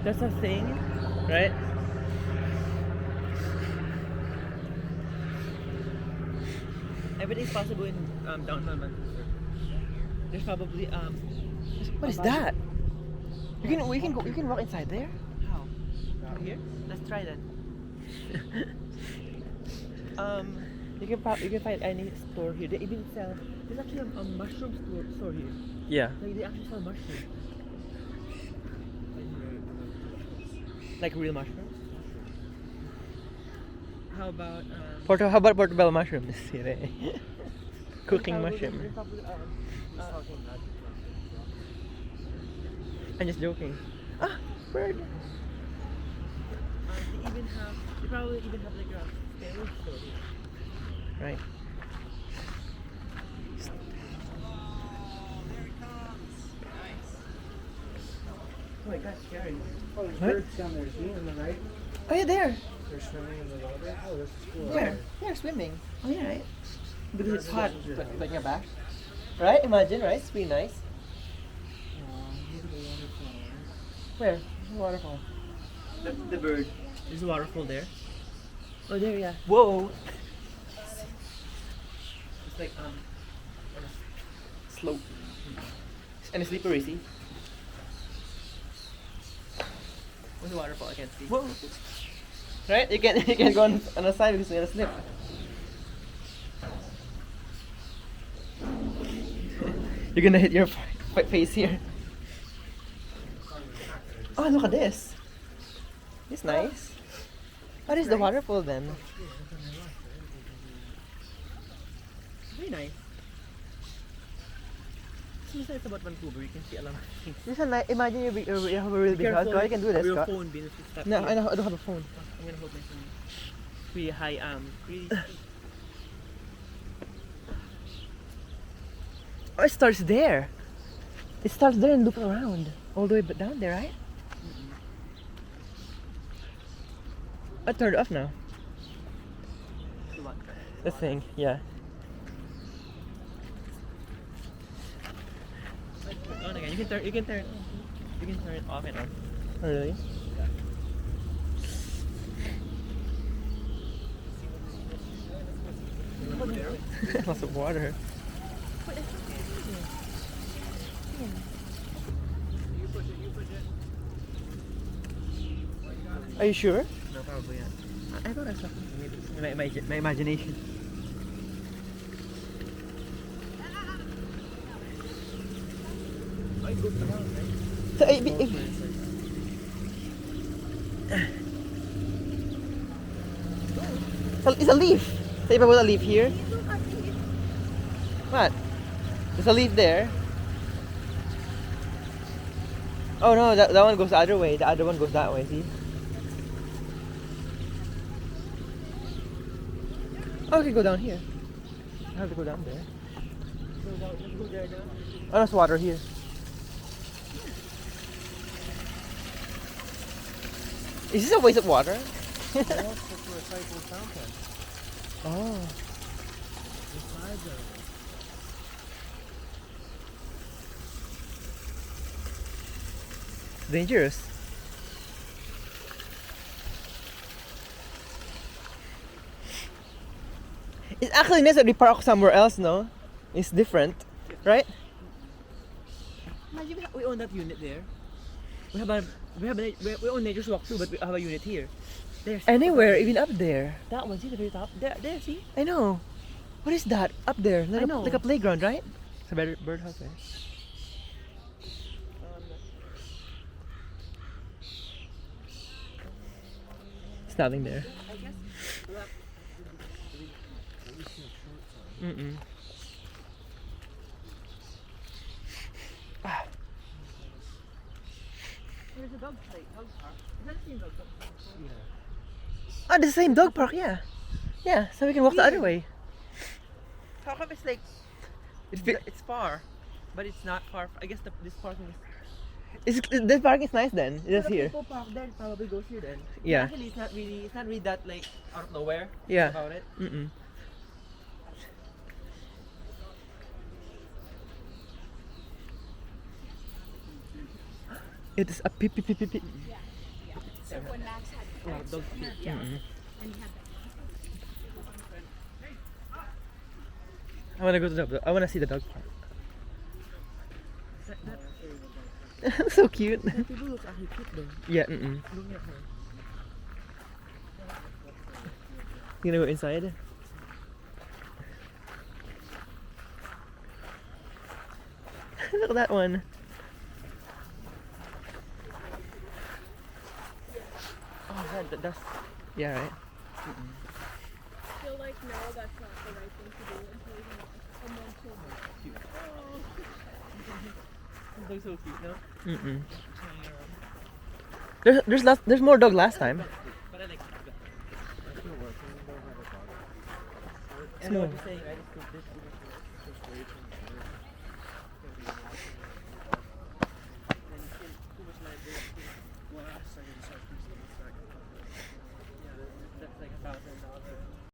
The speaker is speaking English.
That's a thing, right? Everything's possible in downtown Vancouver. There's probably What is that? You can walk inside there. how? Through here? Let's try that. You can find any store here. They even sell. There's actually a mushroom store here. Yeah. Like they actually sell mushrooms. Like real mushrooms. How about How about portobello mushrooms? Cooking there's mushroom. probably, I'm just joking. Ah, bird. they probably even have like a steroid store here. Right. Oh my gosh, scary. Oh, there's What? birds down there. See on the right? Oh yeah, there. They're swimming in the water. Oh, this is cool. Where? They're swimming. Oh yeah, right. Because it's hot. Taking a bath. Right? Imagine, right? It's pretty nice. Look at the waterfall. Where? The waterfall. The bird. There's a waterfall there. Oh, there, yeah. Whoa. It's like Slope. And it's slippery, see? where's the waterfall? I can't see. Whoa. Right? You can go on the side because you're gonna slip. You're gonna hit your face here. Oh, look at this. It's nice. What is the waterfall then? Very nice. It's about Vancouver. You can see a lot of things. This is nice. Imagine you have a really big house. You can do this. Your Scott. phone being stuck. No, here. I don't have a phone. I'm gonna hold my phone. Pretty high, really. Oh, it starts there. It starts there and loop around all the way down there, right? I turned it off now. The thing, yeah. On again. You can turn it off and on. Oh, really? Lots of water. Are you sure? No, probably not. I thought I saw something. Maybe it's my imagination. Oh, it goes around, right? So, it's a leaf. So if I put a leaf here. What? There's a leaf there. Oh no, that one goes the other way. The other one goes that way, see? Oh, we can go down here. I have to go down there. Let's go there now. Oh, there's water here. Is this a waste of water? They also put a recycled fountain Oh. inside there. Dangerous. It's actually nice that we park somewhere else, no? It's different, right? Imagine we own that unit there. We own Nature's Walk too, but we have a unit here. There's Anywhere, even up there. that one. See the very top. There. See. I know. What is that up there? I know. Like a playground, right? It's a birdhouse there. It's nothing there. I guess. Mm-mm. There's a dog park. Is that the same dog park? Ah, the same dog park, yeah. Yeah, so we can walk the other way. How come it's like it's far, but it's not far? I guess this parking is. This park is nice then. It is But the here. people park there probably goes here then. Yeah. Actually, it's not really that like out of nowhere. Yeah. About it. Mm-mm. It is a pip. when Max had Dog food. yeah, Mm-mm. and he had that. I wanna go to the. I wanna see the dog park. So cute. That people looks actually cute though. Yeah. Mm-mm. Look at her. You gonna go inside? Look at that one. Oh, that's. Yeah, right. Feel like no, that's not the right thing to do until you can someone to. Dog's so cute, no? Mm-mm. There's more dog last time. But I like that. It's not working. We don't have a dog. I know what you're saying. I just think this. Just wait and wait.